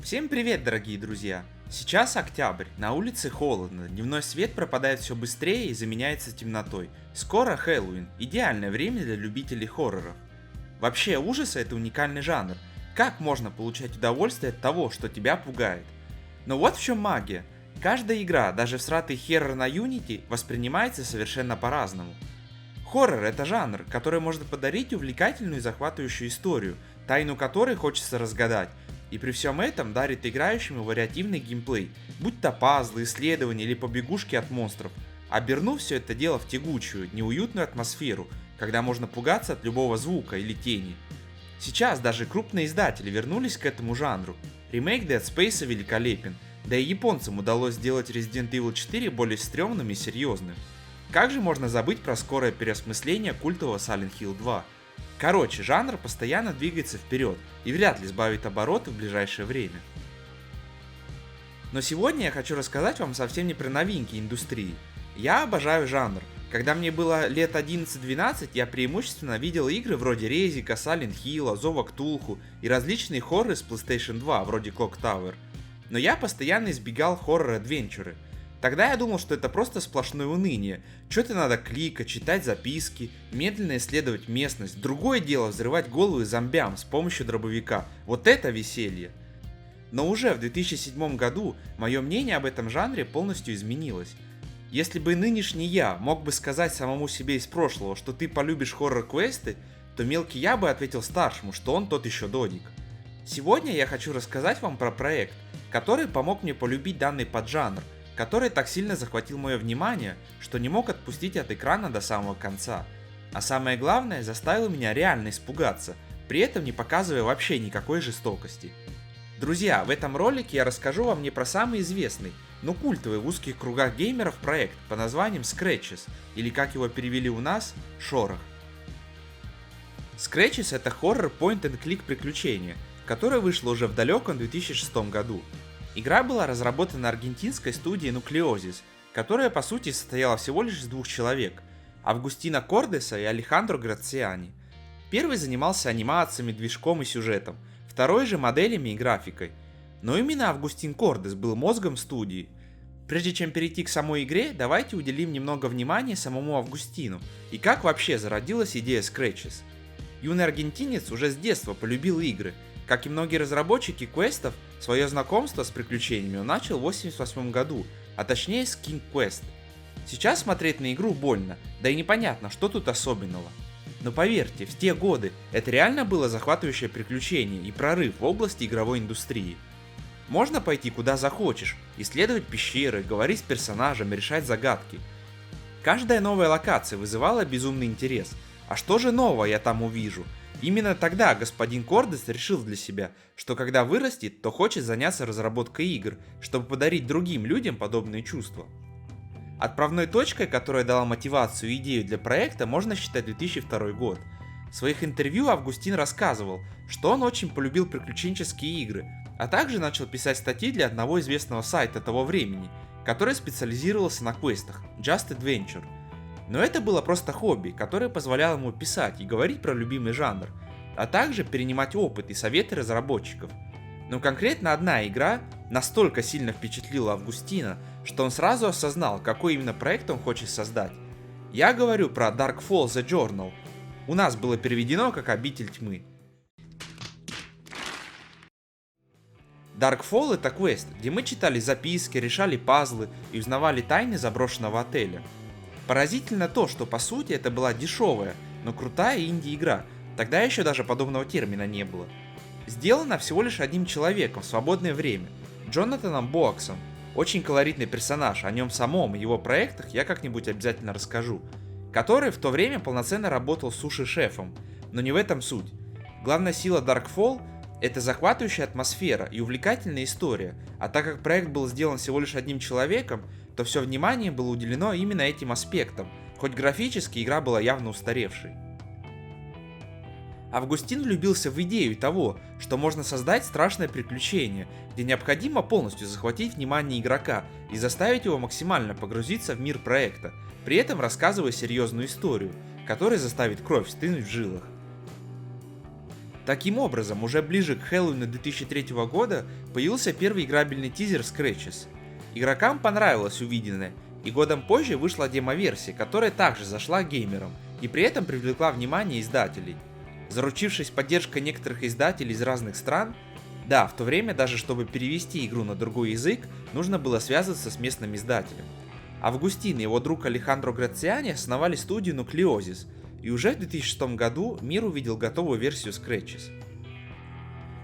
Всем привет, дорогие друзья! Сейчас октябрь, на улице холодно, дневной свет пропадает все быстрее и заменяется темнотой. Скоро Хэллоуин, идеальное время для любителей хорроров. Вообще, ужасы — это уникальный жанр. Как можно получать удовольствие от того, что тебя пугает? Но вот в чем магия. Каждая игра, даже всратый херрор на Unity, воспринимается совершенно по-разному. Хоррор — это жанр, который может подарить увлекательную и захватывающую историю, тайну которой хочется разгадать, и при всем этом дарит играющим вариативный геймплей, будь то пазлы, исследования или побегушки от монстров, обернув все это дело в тягучую, неуютную атмосферу, когда можно пугаться от любого звука или тени. Сейчас даже крупные издатели вернулись к этому жанру. Ремейк Dead Space великолепен, да и японцам удалось сделать Resident Evil 4 более стрёмным и серьезным. Как же можно забыть про скорое переосмысление культового Silent Hill 2? Короче, жанр постоянно двигается вперед и вряд ли сбавит обороты в ближайшее время. Но сегодня я хочу рассказать вам совсем не про новинки индустрии. Я обожаю жанр. Когда мне было лет 11-12, я преимущественно видел игры вроде Резика, Silent Hill, Зова Ктулху и различные хорроры с PlayStation 2, вроде Clock Tower. Но я постоянно избегал хоррор-адвенчуры. Тогда я думал, что это просто сплошное уныние. Что-то надо кликать, читать записки, медленно исследовать местность. Другое дело взрывать головы зомбям с помощью дробовика. Вот это веселье. Но уже в 2007 году мое мнение об этом жанре полностью изменилось. Если бы нынешний я мог бы сказать самому себе из прошлого, что ты полюбишь хоррор-квесты, то мелкий я бы ответил старшему, что он тот еще додик. Сегодня я хочу рассказать вам про проект, который помог мне полюбить данный поджанр, который так сильно захватил мое внимание, что не мог отпустить от экрана до самого конца. А самое главное, заставил меня реально испугаться, при этом не показывая вообще никакой жестокости. Друзья, в этом ролике я расскажу вам не про самый известный, но культовый в узких кругах геймеров проект под названием Scratches, или как его перевели у нас, Шорох. Scratches — это хоррор point-and-click приключения, которое вышло уже в далеком 2006 году. Игра была разработана аргентинской студией Nucleosis, которая по сути состояла всего лишь из двух человек – Августино Кордеса и Алехандро Грациани. Первый занимался анимациями, движком и сюжетом, второй же моделями и графикой. Но именно Августин Кордес был мозгом студии. Прежде чем перейти к самой игре, давайте уделим немного внимания самому Августину и как вообще зародилась идея Scratches. Юный аргентинец уже с детства полюбил игры. Как и многие разработчики квестов, свое знакомство с приключениями он начал в 1988 году, а точнее с King Quest. Сейчас смотреть на игру больно, да и непонятно, что тут особенного. Но поверьте, в те годы это реально было захватывающее приключение и прорыв в области игровой индустрии. Можно пойти куда захочешь, исследовать пещеры, говорить с персонажами, решать загадки. Каждая новая локация вызывала безумный интерес. А что же нового я там увижу? Именно тогда господин Кордес решил для себя, что когда вырастет, то хочет заняться разработкой игр, чтобы подарить другим людям подобные чувства. Отправной точкой, которая дала мотивацию и идею для проекта, можно считать 2002 год. В своих интервью Августин рассказывал, что он очень полюбил приключенческие игры, а также начал писать статьи для одного известного сайта того времени, который специализировался на квестах – Just Adventure. Но это было просто хобби, которое позволяло ему писать и говорить про любимый жанр, а также перенимать опыт и советы разработчиков. Но конкретно одна игра настолько сильно впечатлила Августина, что он сразу осознал, какой именно проект он хочет создать. Я говорю про Darkfall The Journal. У нас было переведено как «Обитель тьмы». Darkfall — это квест, где мы читали записки, решали пазлы и узнавали тайны заброшенного отеля. Поразительно то, что по сути это была дешевая, но крутая инди-игра, тогда еще даже подобного термина не было. Сделана всего лишь одним человеком в свободное время, Джонатаном Боаксом. Очень колоритный персонаж, о нем самом и его проектах я как-нибудь обязательно расскажу, который в то время полноценно работал суши-шефом, но не в этом суть. Главная сила Darkfall — это захватывающая атмосфера и увлекательная история, а так как проект был сделан всего лишь одним человеком, то все внимание было уделено именно этим аспектам, хоть графически игра была явно устаревшей. Августин влюбился в идею того, что можно создать страшное приключение, где необходимо полностью захватить внимание игрока и заставить его максимально погрузиться в мир проекта, при этом рассказывая серьезную историю, которая заставит кровь стынуть в жилах. Таким образом, уже ближе к Хэллоуину 2003 года появился первый играбельный тизер Scratches. Игрокам понравилось увиденное, и годом позже вышла демо-версия, которая также зашла геймерам и при этом привлекла внимание издателей. Заручившись поддержкой некоторых издателей из разных стран, да, в то время даже чтобы перевести игру на другой язык, нужно было связываться с местным издателем. Августин и его друг Алехандро Грациани основали студию Nucleosis, и уже в 2006 году мир увидел готовую версию Scratches.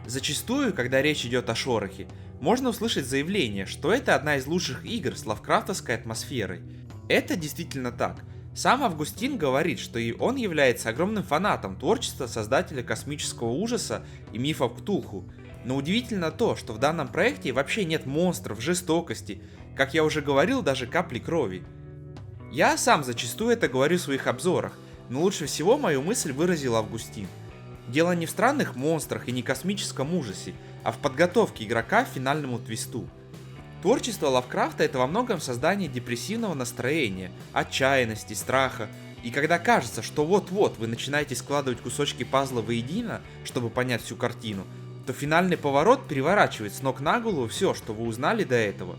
Зачастую, когда речь идет о шорохе, можно услышать заявление, что это одна из лучших игр с лавкрафтовской атмосферой. Это действительно так. Сам Августин говорит, что и он является огромным фанатом творчества создателя космического ужаса и мифов Ктулху. Но удивительно то, что в данном проекте вообще нет монстров, жестокости, как я уже говорил, даже капли крови. Я сам зачастую это говорю в своих обзорах, но лучше всего мою мысль выразил Августин. Дело не в странных монстрах и не космическом ужасе, а в подготовке игрока к финальному твисту. Творчество Лавкрафта — это во многом создание депрессивного настроения, отчаянности, страха, и когда кажется, что вот-вот вы начинаете складывать кусочки пазла воедино, чтобы понять всю картину, то финальный поворот переворачивает с ног на голову все, что вы узнали до этого.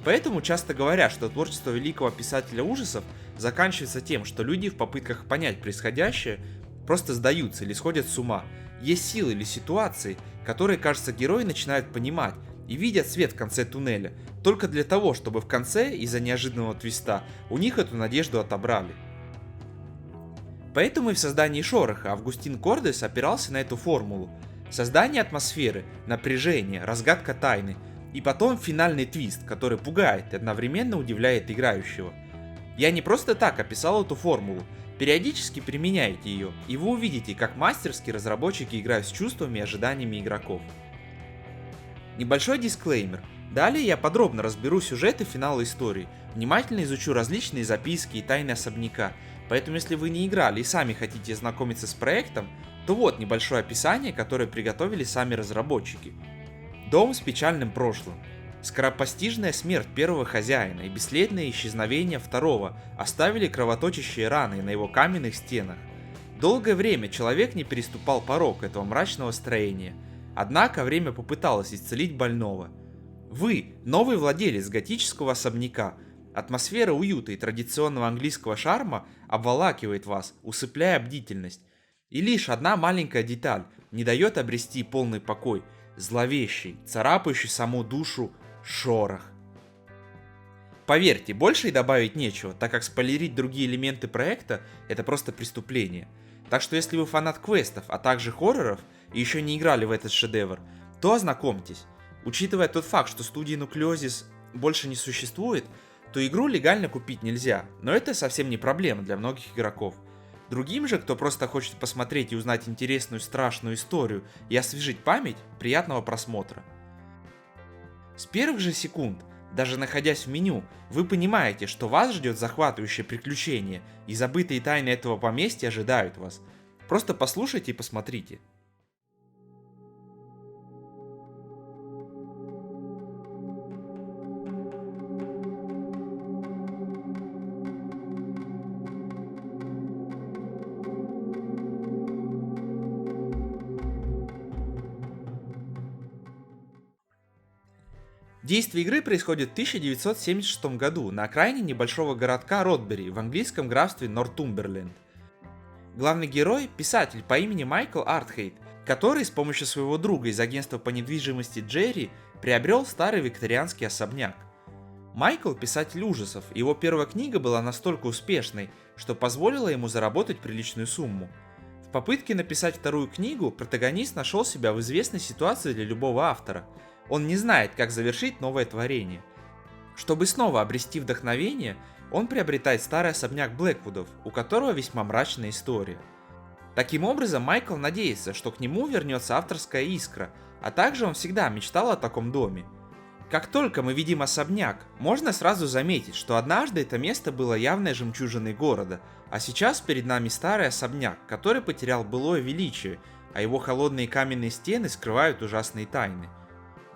Поэтому часто говорят, что творчество великого писателя ужасов заканчивается тем, что люди в попытках понять происходящее просто сдаются или сходят с ума. Есть силы или ситуации, которые, кажется, герои начинают понимать и видят свет в конце туннеля, только для того, чтобы в конце, из-за неожиданного твиста, у них эту надежду отобрали. Поэтому и в создании Шороха Августин Кордес опирался на эту формулу. Создание атмосферы, напряжение, разгадка тайны, и потом финальный твист, который пугает и одновременно удивляет играющего. Я не просто так описал эту формулу, периодически применяйте ее, и вы увидите, как мастерски разработчики играют с чувствами и ожиданиями игроков. Небольшой дисклеймер. Далее я подробно разберу сюжет и финал истории, внимательно изучу различные записки и тайны особняка, поэтому если вы не играли и сами хотите знакомиться с проектом, то вот небольшое описание, которое приготовили сами разработчики. Дом с печальным прошлым. Скоропостижная смерть первого хозяина и бесследное исчезновение второго оставили кровоточащие раны на его каменных стенах. Долгое время человек не переступал порог этого мрачного строения, однако время попыталось исцелить больного. Вы – новый владелец готического особняка. Атмосфера уюта и традиционного английского шарма обволакивает вас, усыпляя бдительность. И лишь одна маленькая деталь не дает обрести полный покой – зловещий, царапающий саму душу шорох. Поверьте, больше и добавить нечего, так как спойлерить другие элементы проекта – это просто преступление. Так что если вы фанат квестов, а также хорроров, и еще не играли в этот шедевр, то ознакомьтесь. Учитывая тот факт, что студии Nucleosis больше не существует, то игру легально купить нельзя, но это совсем не проблема для многих игроков. Другим же, кто просто хочет посмотреть и узнать интересную страшную историю и освежить память, приятного просмотра. С первых же секунд, даже находясь в меню, вы понимаете, что вас ждет захватывающее приключение, и забытые тайны этого поместья ожидают вас. Просто послушайте и посмотрите. Действие игры происходит в 1976 году на окраине небольшого городка Ротбери в английском графстве Нортумберленд. Главный герой – писатель по имени Майкл Артхейт, который с помощью своего друга из агентства по недвижимости Джерри приобрел старый викторианский особняк. Майкл – писатель ужасов, и его первая книга была настолько успешной, что позволила ему заработать приличную сумму. В попытке написать вторую книгу протагонист нашел себя в известной ситуации для любого автора. Он не знает, как завершить новое творение. Чтобы снова обрести вдохновение, он приобретает старый особняк Блэквудов, у которого весьма мрачная история. Таким образом, Майкл надеется, что к нему вернется авторская искра, а также он всегда мечтал о таком доме. Как только мы видим особняк, можно сразу заметить, что однажды это место было явной жемчужиной города, а сейчас перед нами старый особняк, который потерял былое величие, а его холодные каменные стены скрывают ужасные тайны.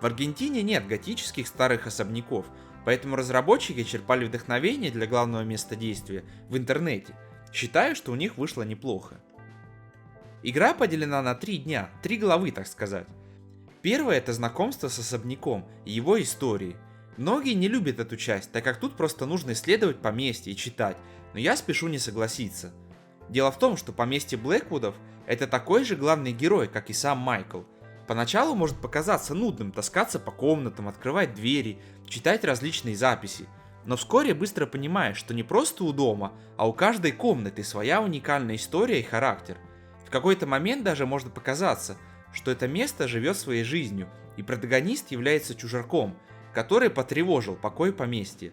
В Аргентине нет готических старых особняков, поэтому разработчики черпали вдохновение для главного места действия в интернете. Считаю, что у них вышло неплохо. Игра поделена на 3 дня, 3 главы, так сказать. Первое — это знакомство с особняком и его историей. Многие не любят эту часть, так как тут просто нужно исследовать поместье и читать, но я спешу не согласиться. Дело в том, что поместье Блэквудов — это такой же главный герой, как и сам Майкл. Поначалу может показаться нудным таскаться по комнатам, открывать двери, читать различные записи, но вскоре быстро понимаешь, что не просто у дома, а у каждой комнаты своя уникальная история и характер. В какой-то момент даже может показаться, что это место живет своей жизнью, и протагонист является чужаком, который потревожил покой поместья.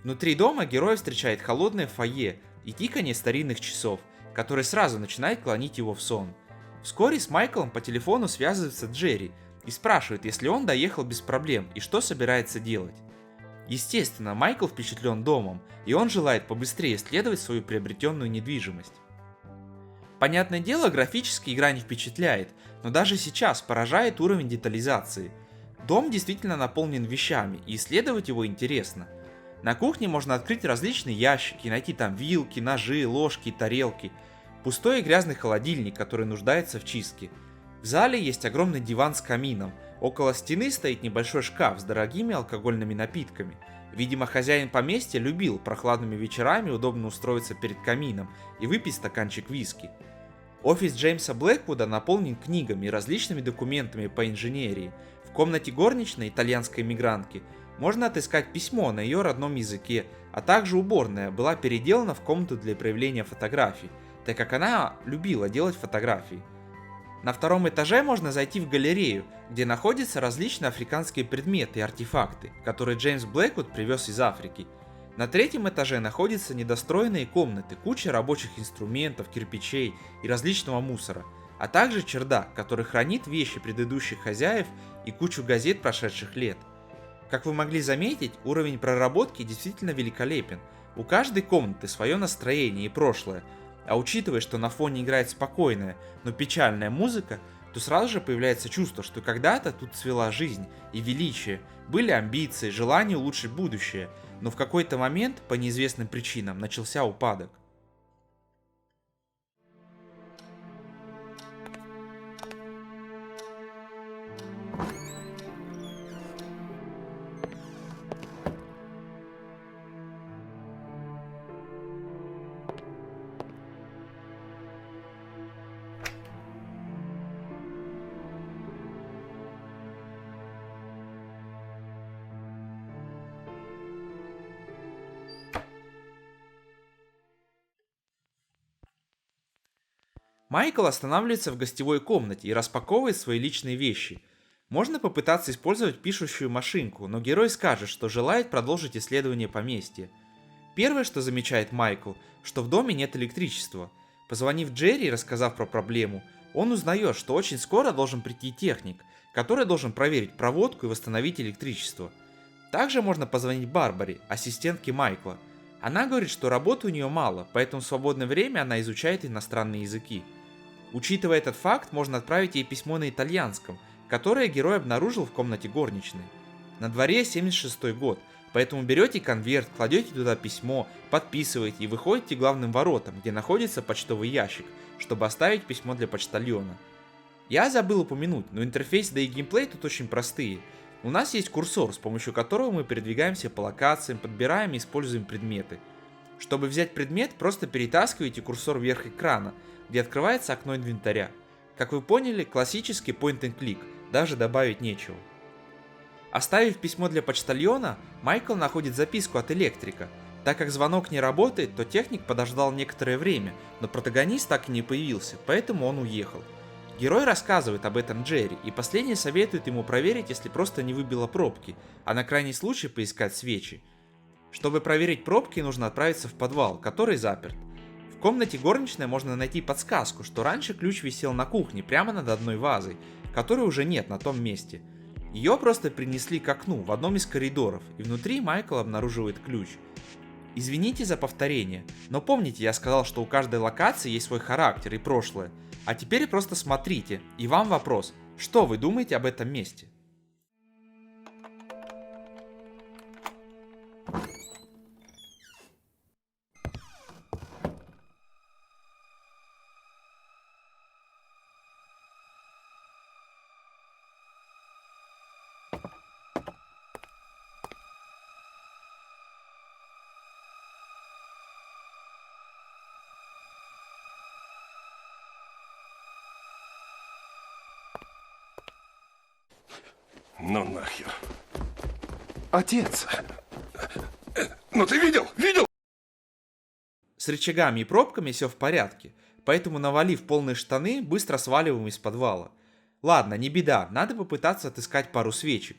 Внутри дома герой встречает холодное фойе и тиканье старинных часов, который сразу начинает клонить его в сон. Вскоре с Майклом по телефону связывается Джерри и спрашивает, если он доехал без проблем и что собирается делать. Естественно, Майкл впечатлен домом, и он желает побыстрее исследовать свою приобретенную недвижимость. Понятное дело, графически игра не впечатляет, но даже сейчас поражает уровень детализации. Дом действительно наполнен вещами, и исследовать его интересно. На кухне можно открыть различные ящики, найти там вилки, ножи, ложки, тарелки. Пустой и грязный холодильник, который нуждается в чистке. В зале есть огромный диван с камином. Около стены стоит небольшой шкаф с дорогими алкогольными напитками. Видимо, хозяин поместья любил прохладными вечерами удобно устроиться перед камином и выпить стаканчик виски. Офис Джеймса Блэквуда наполнен книгами и различными документами по инженерии. В комнате горничной, итальянской мигрантки, можно отыскать письмо на ее родном языке, а также уборная была переделана в комнату для проявления фотографий, так как она любила делать фотографии. На втором этаже можно зайти в галерею, где находятся различные африканские предметы и артефакты, которые Джеймс Блэквуд привез из Африки. На третьем этаже находятся недостроенные комнаты, куча рабочих инструментов, кирпичей и различного мусора, а также чердак, который хранит вещи предыдущих хозяев и кучу газет прошедших лет. Как вы могли заметить, уровень проработки действительно великолепен. У каждой комнаты свое настроение и прошлое, а учитывая, что на фоне играет спокойная, но печальная музыка, то сразу же появляется чувство, что когда-то тут цвела жизнь и величие, были амбиции, желание улучшить будущее, но в какой-то момент, по неизвестным причинам, начался упадок. Майкл останавливается в гостевой комнате и распаковывает свои личные вещи. Можно попытаться использовать пишущую машинку, но герой скажет, что желает продолжить исследование поместья. Первое, что замечает Майкл, что в доме нет электричества. Позвонив Джерри и рассказав про проблему, он узнает, что очень скоро должен прийти техник, который должен проверить проводку и восстановить электричество. Также можно позвонить Барбаре, ассистентке Майкла. Она говорит, что работы у нее мало, поэтому в свободное время она изучает иностранные языки. Учитывая этот факт, можно отправить ей письмо на итальянском, которое герой обнаружил в комнате горничной. На дворе 76 год, поэтому берете конверт, кладете туда письмо, подписываете и выходите к главным воротам, где находится почтовый ящик, чтобы оставить письмо для почтальона. Я забыл упомянуть, но интерфейс да и геймплей тут очень простые. У нас есть курсор, с помощью которого мы передвигаемся по локациям, подбираем и используем предметы. Чтобы взять предмет, просто перетаскиваете курсор вверх экрана, где открывается окно инвентаря. Как вы поняли, классический point and click, даже добавить нечего. Оставив письмо для почтальона, Майкл находит записку от электрика. Так как звонок не работает, то техник подождал некоторое время, но протагонист так и не появился, поэтому он уехал. Герой рассказывает об этом Джерри, и последний советует ему проверить, если просто не выбило пробки, а на крайний случай поискать свечи. Чтобы проверить пробки, нужно отправиться в подвал, который заперт. В комнате горничной можно найти подсказку, что раньше ключ висел на кухне, прямо над одной вазой, которой уже нет на том месте. Ее просто принесли к окну в одном из коридоров, и внутри Майкл обнаруживает ключ. Извините за повторение, но помните, я сказал, что у каждой локации есть свой характер и прошлое. А теперь просто смотрите, и вам вопрос, что вы думаете об этом месте? Ну нахер. Отец. Ну ты видел? Видел? С рычагами и пробками все в порядке, поэтому, навалив полные штаны, быстро сваливаем из подвала. Ладно, не беда, надо попытаться отыскать пару свечек.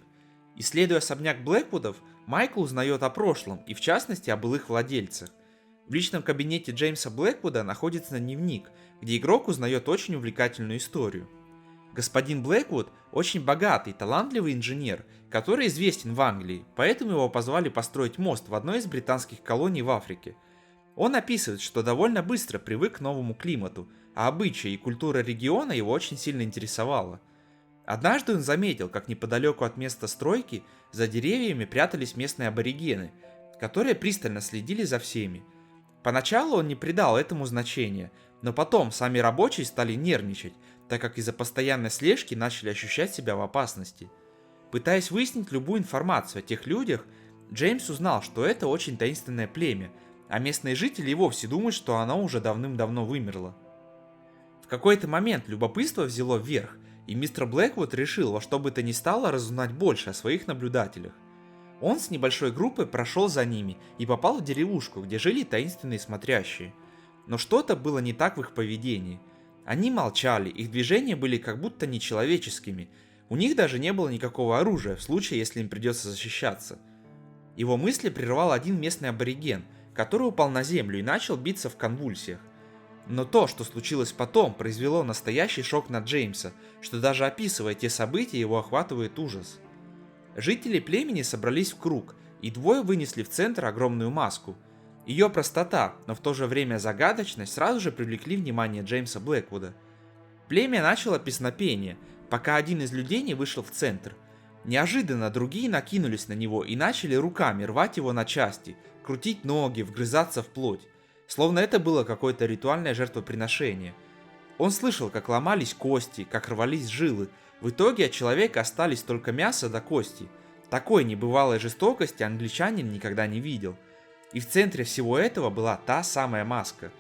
Исследуя особняк Блэквудов, Майкл узнает о прошлом и в частности о былых владельцах. В личном кабинете Джеймса Блэквуда находится дневник, где игрок узнает очень увлекательную историю. Господин Блэквуд очень богатый, талантливый инженер, который известен в Англии, поэтому его позвали построить мост в одной из британских колоний в Африке. Он описывает, что довольно быстро привык к новому климату, а обычаи и культура региона его очень сильно интересовала. Однажды он заметил, как неподалеку от места стройки за деревьями прятались местные аборигены, которые пристально следили за всеми. Поначалу он не придал этому значения, но потом сами рабочие стали нервничать, так как из-за постоянной слежки начали ощущать себя в опасности. Пытаясь выяснить любую информацию о тех людях, Джеймс узнал, что это очень таинственное племя, а местные жители и вовсе думают, что оно уже давным-давно вымерло. В какой-то момент любопытство взяло вверх, и мистер Блэквуд решил во что бы то ни стало разузнать больше о своих наблюдателях. Он с небольшой группой прошел за ними и попал в деревушку, где жили таинственные смотрящие. Но что-то было не так в их поведении. Они молчали, их движения были как будто нечеловеческими. У них даже не было никакого оружия в случае, если им придется защищаться. Его мысли прервал один местный абориген, который упал на землю и начал биться в конвульсиях. Но то, что случилось потом, произвело настоящий шок на Джеймса, что даже описывая те события, его охватывает ужас. Жители племени собрались в круг, и двое вынесли в центр огромную маску. Ее простота, но в то же время загадочность сразу же привлекли внимание Джеймса Блэквуда. Племя начало песнопение, пока один из людей не вышел в центр. Неожиданно другие накинулись на него и начали руками рвать его на части, крутить ноги, вгрызаться в плоть. Словно это было какое-то ритуальное жертвоприношение. Он слышал, как ломались кости, как рвались жилы. В итоге от человека остались только мясо да кости. Такой небывалой жестокости англичанин никогда не видел. И в центре всего этого была та самая маска.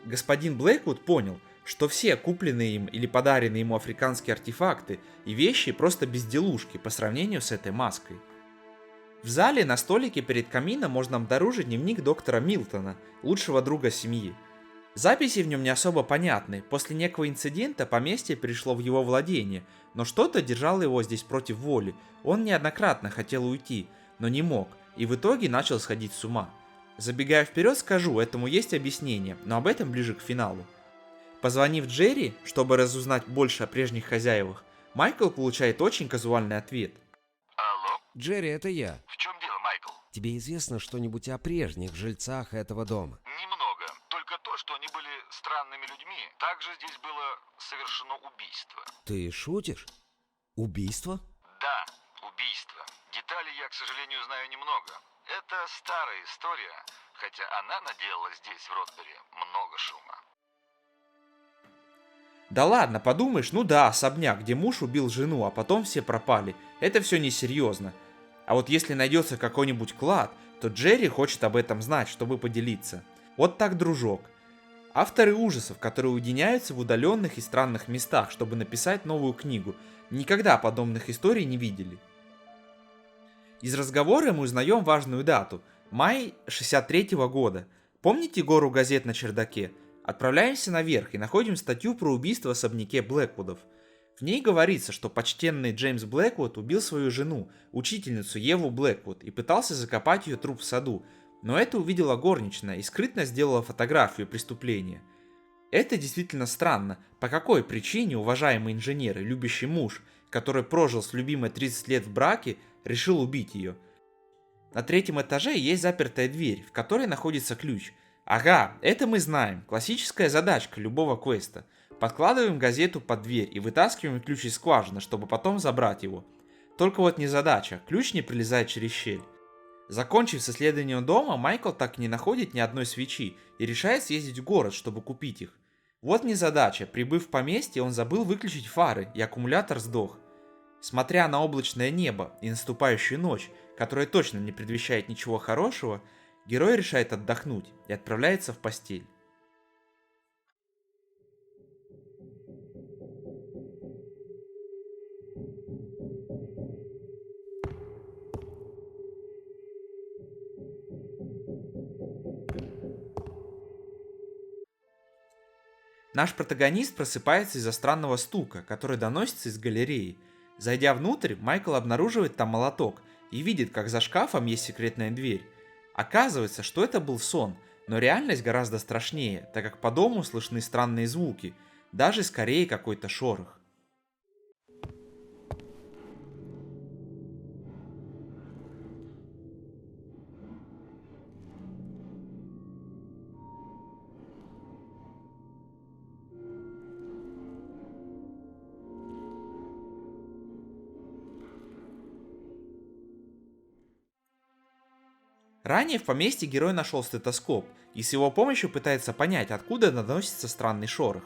Господин Блэквуд понял, что все купленные им или подаренные ему африканские артефакты и вещи просто безделушки по сравнению с этой маской. В зале на столике перед камином можно обнаружить дневник доктора Милтона, лучшего друга семьи. Записи в нем не особо понятны, после некого инцидента поместье перешло в его владение, но что-то держало его здесь против воли, он неоднократно хотел уйти, но не мог, и в итоге начал сходить с ума. Забегая вперед, скажу, этому есть объяснение, но об этом ближе к финалу. Позвонив Джерри, чтобы разузнать больше о прежних хозяевах, Майкл получает очень казуальный ответ. Алло, Джерри, это я. в чем дело, Майкл? Тебе известно что-нибудь о прежних жильцах этого дома? Немного. Только то, что они были странными людьми. Также здесь было совершено убийство. Ты шутишь? Убийство? Да, убийство. Деталей я, к сожалению, знаю немного. Это старая история, хотя она наделала здесь, в Ротбери, много шума. Да ладно, подумаешь, ну да, особняк, где муж убил жену, а потом все пропали. Это все несерьезно. А вот если найдется какой-нибудь клад, то Джерри хочет об этом знать, чтобы поделиться. Вот так, дружок. Авторы ужасов, которые уединяются в удаленных и странных местах, чтобы написать новую книгу, никогда подобных историй не видели. Из разговора мы узнаем важную дату – май 63-го года. Помните гору газет на чердаке? Отправляемся наверх и находим статью про убийство в особняке Блэквудов. В ней говорится, что почтенный Джеймс Блэквуд убил свою жену, учительницу Еву Блэквуд, и пытался закопать ее труп в саду, но это увидела горничная и скрытно сделала фотографию преступления. Это действительно странно, по какой причине уважаемый инженер и любящий муж, который прожил с любимой 30 лет в браке, решил убить ее. На третьем этаже есть запертая дверь, в которой находится ключ. Ага, это мы знаем, классическая задачка любого квеста. Подкладываем газету под дверь и вытаскиваем ключ из скважины, чтобы потом забрать его. Только вот не задача, ключ не пролезает через щель. Закончив с исследованием дома, Майкл так и не находит ни одной свечи и решает съездить в город, чтобы купить их. Вот незадача, прибыв в поместье, он забыл выключить фары, и аккумулятор сдох. Смотря на облачное небо и наступающую ночь, которая точно не предвещает ничего хорошего, герой решает отдохнуть и отправляется в постель. Наш протагонист просыпается из-за странного стука, который доносится из галереи. Зайдя внутрь, Майкл обнаруживает там молоток и видит, как за шкафом есть секретная дверь. Оказывается, что это был сон, но реальность гораздо страшнее, так как по дому слышны странные звуки, даже скорее какой-то шорох. Ранее в поместье герой нашел стетоскоп и с его помощью пытается понять, откуда доносится странный шорох.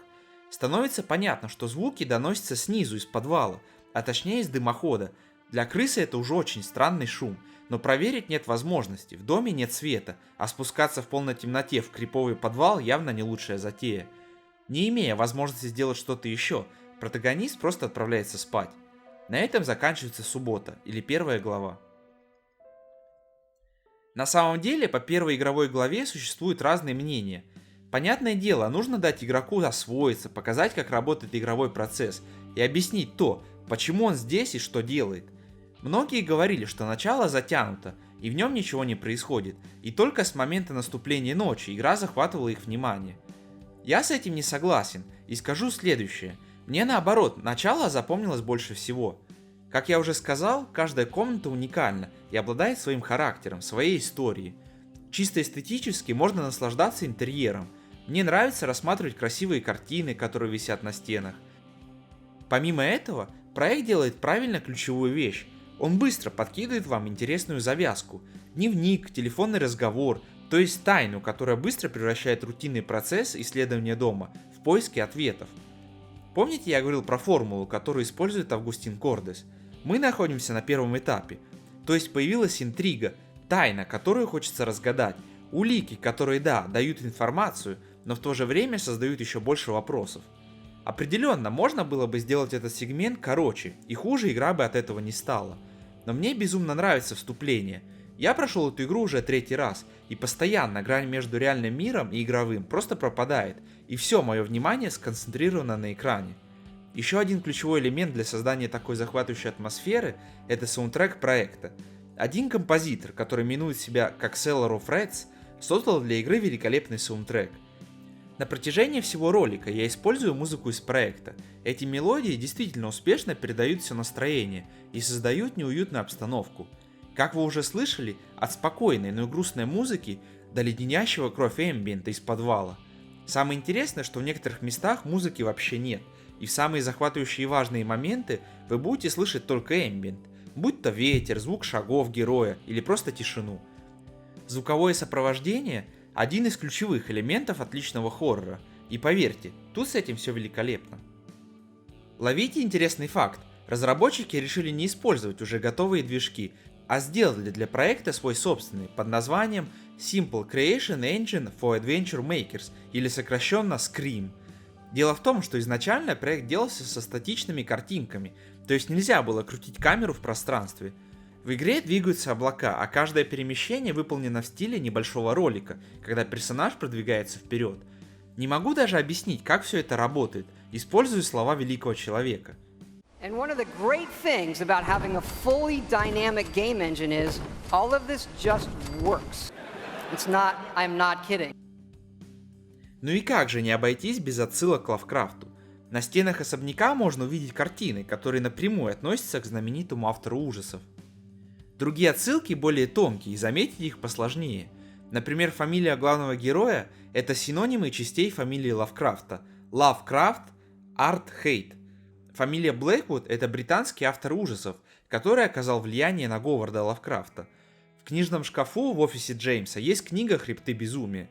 Становится понятно, что звуки доносятся снизу, из подвала, а точнее из дымохода. Для крысы это уже очень странный шум, но проверить нет возможности, в доме нет света, а спускаться в полной темноте в криповый подвал явно не лучшая затея. Не имея возможности сделать что-то еще, протагонист просто отправляется спать. На этом заканчивается суббота, или первая глава. На самом деле, по первой игровой главе существуют разные мнения. Понятное дело, нужно дать игроку освоиться, показать, как работает игровой процесс, и объяснить то, почему он здесь и что делает. Многие говорили, что начало затянуто, и в нем ничего не происходит, и только с момента наступления ночи игра захватывала их внимание. Я с этим не согласен, и скажу следующее. Мне наоборот, начало запомнилось больше всего. Как я уже сказал, каждая комната уникальна и обладает своим характером, своей историей. Чисто эстетически можно наслаждаться интерьером. Мне нравится рассматривать красивые картины, которые висят на стенах. Помимо этого, проект делает правильно ключевую вещь. Он быстро подкидывает вам интересную завязку. Дневник, телефонный разговор, то есть тайну, которая быстро превращает рутинный процесс исследования дома в поиски ответов. Помните, я говорил про формулу, которую использует Августин Кордес? Мы находимся на первом этапе, то есть появилась интрига, тайна, которую хочется разгадать, улики, которые, да, дают информацию, но в то же время создают еще больше вопросов. Определенно, можно было бы сделать этот сегмент короче, и хуже игра бы от этого не стала. Но мне безумно нравится вступление. Я прошел эту игру уже 3-й раз, и постоянно грань между реальным миром и игровым просто пропадает, и все мое внимание сконцентрировано на экране. Еще один ключевой элемент для создания такой захватывающей атмосферы – это саундтрек проекта. Один композитор, который именует себя как Seller of Reds, создал для игры великолепный саундтрек. На протяжении всего ролика я использую музыку из проекта. Эти мелодии действительно успешно передают все настроение и создают неуютную обстановку. Как вы уже слышали, от спокойной, но и грустной музыки до леденящего кровь эмбиента из подвала. Самое интересное, что в некоторых местах музыки вообще нет, и в самые захватывающие и важные моменты вы будете слышать только эмбиент, будь то ветер, звук шагов героя или просто тишину. Звуковое сопровождение – один из ключевых элементов отличного хоррора, и поверьте, тут с этим все великолепно. Ловите интересный факт, разработчики решили не использовать уже готовые движки, а сделали для проекта свой собственный под названием Simple Creation Engine for Adventure Makers, или сокращенно Scream. Дело в том, что изначально проект делался со статичными картинками, то есть нельзя было крутить камеру в пространстве. В игре двигаются облака, а каждое перемещение выполнено в стиле небольшого ролика, когда персонаж продвигается вперед. Не могу даже объяснить, как все это работает, используя слова великого человека. And one of the great things about having a fully dynamic game engine is all of this just works. I'm not kidding. Ну и как же не обойтись без отсылок к Лавкрафту? На стенах особняка можно увидеть картины, которые напрямую относятся к знаменитому автору ужасов. Другие отсылки более тонкие, и заметить их посложнее. Например, фамилия главного героя – это синонимы частей фамилии Лавкрафта – Lovecraft, Art, Hate. Фамилия Блэквуд – это британский автор ужасов, который оказал влияние на Говарда Лавкрафта. В книжном шкафу в офисе Джеймса есть книга «Хребты безумия».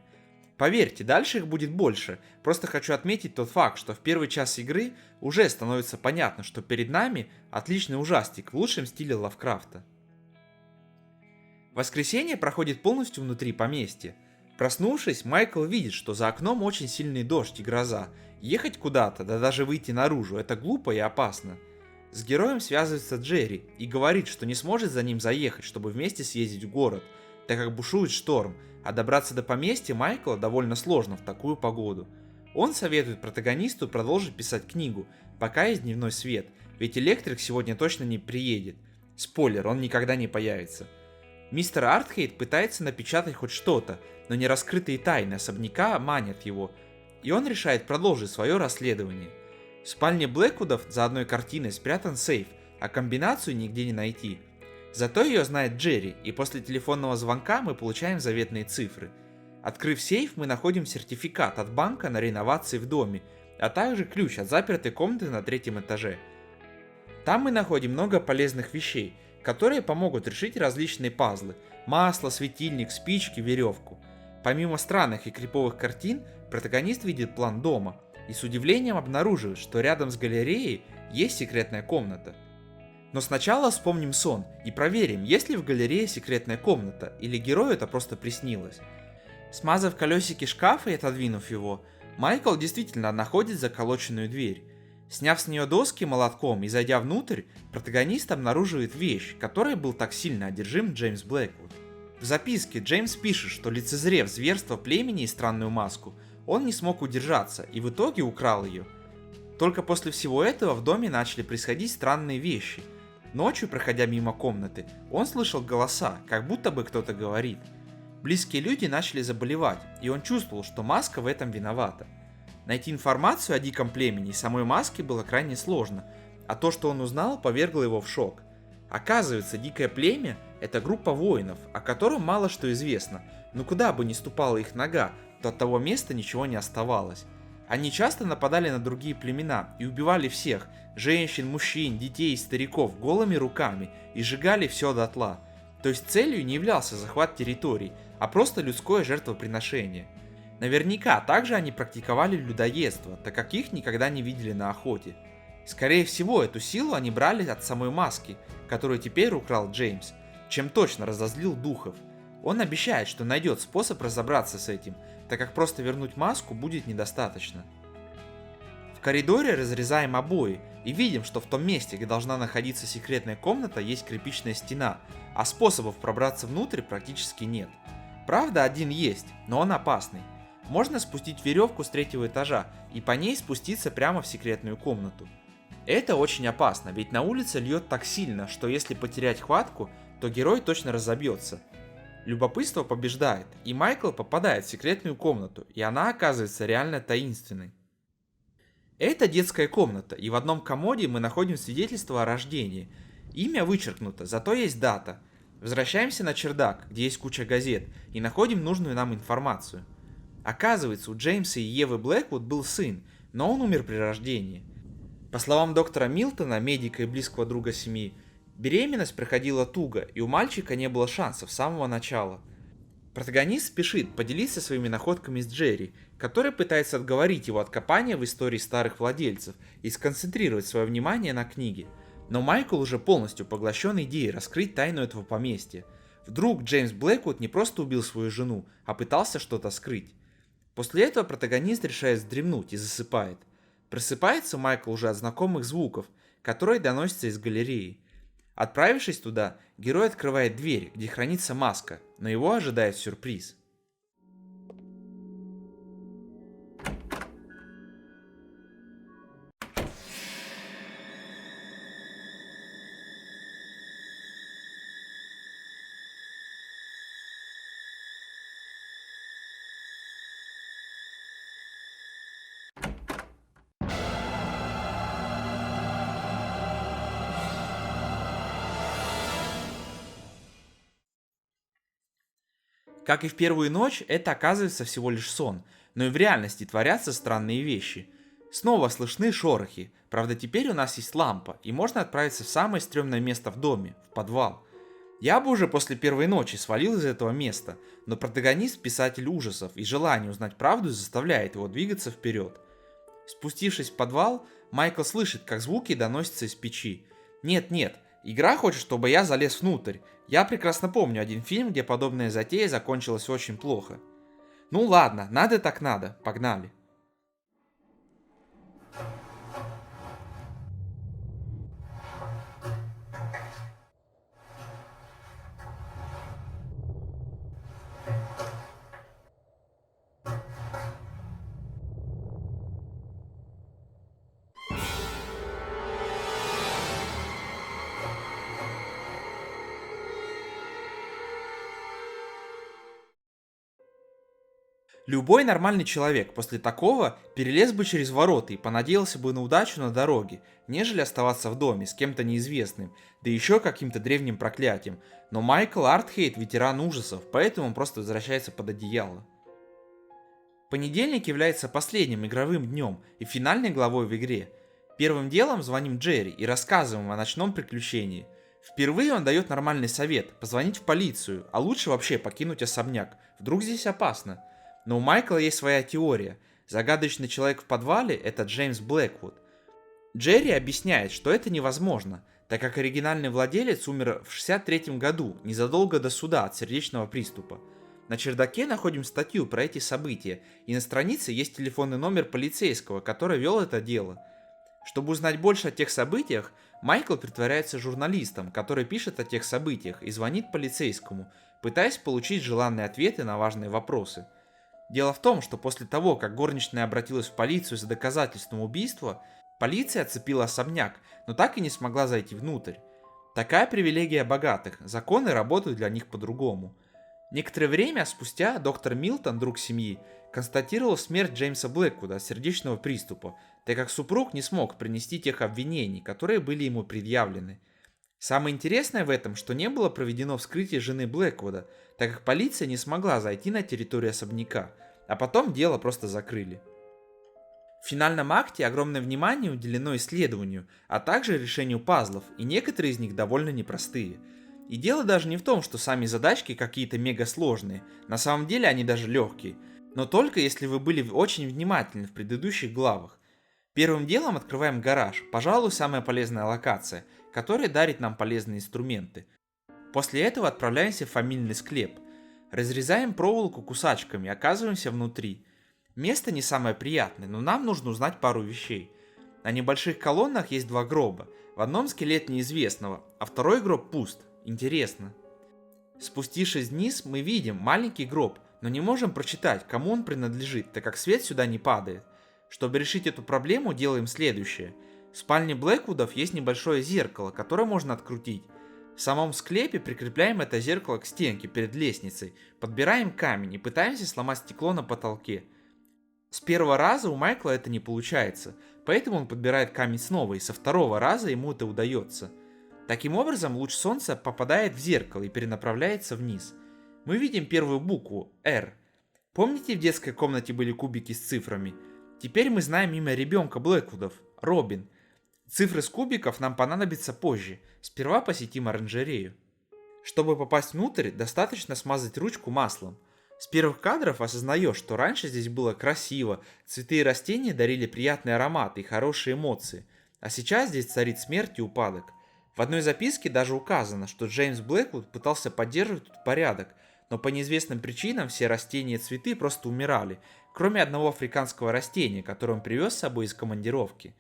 Поверьте, дальше их будет больше, просто хочу отметить тот факт, что в первый час игры уже становится понятно, что перед нами отличный ужастик в лучшем стиле Лавкрафта. Воскресенье проходит полностью внутри поместья. Проснувшись, Майкл видит, что за окном очень сильный дождь и гроза. Ехать куда-то, да даже выйти наружу, это глупо и опасно. С героем связывается Джерри и говорит, что не сможет за ним заехать, чтобы вместе съездить в город, так как бушует шторм, а добраться до поместья Майкла довольно сложно в такую погоду. Он советует протагонисту продолжить писать книгу, пока есть дневной свет, ведь электрик сегодня точно не приедет. Спойлер, он никогда не появится. Мистер Артхейт пытается напечатать хоть что-то, но нераскрытые тайны особняка манят его, и он решает продолжить свое расследование. В спальне Блэквудов за одной картиной спрятан сейф, а комбинацию нигде не найти. Зато ее знает Джерри, и после телефонного звонка мы получаем заветные цифры. Открыв сейф, мы находим сертификат от банка на реновации в доме, а также ключ от запертой комнаты на 3-м этаже. Там мы находим много полезных вещей, которые помогут решить различные пазлы: масло, светильник, спички, веревку. Помимо странных и криповых картин, протагонист видит план дома и с удивлением обнаруживает, что рядом с галереей есть секретная комната. Но сначала вспомним сон и проверим, есть ли в галерее секретная комната, или герою это просто приснилось. Смазав колесики шкафа и отодвинув его, Майкл действительно находит заколоченную дверь. Сняв с нее доски молотком и зайдя внутрь, протагонист обнаруживает вещь, которой был так сильно одержим Джеймс Блэквуд. В записке Джеймс пишет, что, лицезрев зверство племени и странную маску, он не смог удержаться и в итоге украл ее. Только после всего этого в доме начали происходить странные вещи. Ночью, проходя мимо комнаты, он слышал голоса, как будто бы кто-то говорит. Близкие люди начали заболевать, и он чувствовал, что маска в этом виновата. Найти информацию о диком племени и самой маске было крайне сложно, а то, что он узнал, повергло его в шок. Оказывается, дикое племя – это группа воинов, о котором мало что известно, но куда бы ни ступала их нога, то от того места ничего не оставалось. Они часто нападали на другие племена и убивали всех – женщин, мужчин, детей и стариков голыми руками и сжигали все дотла. То есть целью не являлся захват территорий, а просто людское жертвоприношение. Наверняка также они практиковали людоедство, так как их никогда не видели на охоте. Скорее всего, эту силу они брали от самой маски, которую теперь украл Джеймс, чем точно разозлил духов. Он обещает, что найдет способ разобраться с этим, так как просто вернуть маску будет недостаточно. В коридоре разрезаем обои и видим, что в том месте, где должна находиться секретная комната, есть кирпичная стена, а способов пробраться внутрь практически нет. Правда, один есть, но он опасный. Можно спустить веревку с 3-го этажа и по ней спуститься прямо в секретную комнату. Это очень опасно, ведь на улице льет так сильно, что если потерять хватку, то герой точно разобьется. Любопытство побеждает, и Майкл попадает в секретную комнату, и она оказывается реально таинственной. Это детская комната, и в одном комоде мы находим свидетельство о рождении. Имя вычеркнуто, зато есть дата. Возвращаемся на чердак, где есть куча газет, и находим нужную нам информацию. Оказывается, у Джеймса и Евы Блэквуд был сын, но он умер при рождении. По словам доктора Милтона, медика и близкого друга семьи, беременность проходила туго, и у мальчика не было шансов с самого начала. Протагонист спешит поделиться своими находками с Джерри, который пытается отговорить его от копания в истории старых владельцев и сконцентрировать свое внимание на книге. Но Майкл уже полностью поглощен идеей раскрыть тайну этого поместья. Вдруг Джеймс Блэквуд не просто убил свою жену, а пытался что-то скрыть. После этого протагонист решает вздремнуть и засыпает. Просыпается Майкл уже от знакомых звуков, которые доносятся из галереи. Отправившись туда, герой открывает дверь, где хранится маска, но его ожидает сюрприз. Как и в первую ночь, это оказывается всего лишь сон, но и в реальности творятся странные вещи. Снова слышны шорохи, правда теперь у нас есть лампа, и можно отправиться в самое стрёмное место в доме, в подвал. Я бы уже после первой ночи свалил из этого места, но протагонист писатель ужасов, и желание узнать правду заставляет его двигаться вперед. Спустившись в подвал, Майкл слышит, как звуки доносятся из печи. Нет, игра хочет, чтобы я залез внутрь. Я прекрасно помню один фильм, где подобная затея закончилась очень плохо. Ну ладно, надо так надо, погнали. Любой нормальный человек после такого перелез бы через ворота и понадеялся бы на удачу на дороге, нежели оставаться в доме с кем-то неизвестным, да еще каким-то древним проклятием. Но Майкл Артхейт ветеран ужасов, поэтому он просто возвращается под одеяло. Понедельник является последним игровым днем и финальной главой в игре. Первым делом звоним Джерри и рассказываем о ночном приключении. Впервые он дает нормальный совет – позвонить в полицию, а лучше вообще покинуть особняк, вдруг здесь опасно. Но у Майкла есть своя теория. Загадочный человек в подвале – это Джеймс Блэквуд. Джерри объясняет, что это невозможно, так как оригинальный владелец умер в 1963 году, незадолго до суда от сердечного приступа. На чердаке находим статью про эти события, и на странице есть телефонный номер полицейского, который вел это дело. Чтобы узнать больше о тех событиях, Майкл притворяется журналистом, который пишет о тех событиях и звонит полицейскому, пытаясь получить желанные ответы на важные вопросы. Дело в том, что после того, как горничная обратилась в полицию за доказательством убийства, полиция оцепила особняк, но так и не смогла зайти внутрь. Такая привилегия богатых, законы работают для них по-другому. Некоторое время спустя доктор Милтон, друг семьи, констатировал смерть Джеймса Блэквуда от сердечного приступа, так как супруг не смог принести тех обвинений, которые были ему предъявлены. Самое интересное в этом, что не было проведено вскрытие жены Блэквуда, так как полиция не смогла зайти на территорию особняка, а потом дело просто закрыли. В финальном акте огромное внимание уделено исследованию, а также решению пазлов, и некоторые из них довольно непростые. И дело даже не в том, что сами задачки какие-то мега сложные, на самом деле они даже легкие, но только если вы были очень внимательны в предыдущих главах. Первым делом открываем гараж, пожалуй, самая полезная локация, которая дарит нам полезные инструменты. После этого отправляемся в фамильный склеп. Разрезаем проволоку кусачками, оказываемся внутри. Место не самое приятное, но нам нужно узнать пару вещей. На небольших колоннах есть два гроба. В одном скелет неизвестного, а второй гроб пуст. Интересно. Спустившись вниз, мы видим маленький гроб, но не можем прочитать, кому он принадлежит, так как свет сюда не падает. Чтобы решить эту проблему, делаем следующее. В спальне Блэквудов есть небольшое зеркало, которое можно открутить. В самом склепе прикрепляем это зеркало к стенке перед лестницей, подбираем камень и пытаемся сломать стекло на потолке. С первого раза у Майкла это не получается, поэтому он подбирает камень снова, и со второго раза ему это удается. Таким образом, луч солнца попадает в зеркало и перенаправляется вниз. Мы видим первую букву R. Помните, в детской комнате были кубики с цифрами? Теперь мы знаем имя ребенка Блэквудов – Робин. Цифры с кубиков нам понадобятся позже. Сперва посетим оранжерею. Чтобы попасть внутрь, достаточно смазать ручку маслом. С первых кадров осознаешь, что раньше здесь было красиво, цветы и растения дарили приятный аромат и хорошие эмоции, а сейчас здесь царит смерть и упадок. В одной записке даже указано, что Джеймс Блэквуд пытался поддерживать тут порядок, но по неизвестным причинам все растения и цветы просто умирали, кроме одного африканского растения, которое он привез с собой из командировки.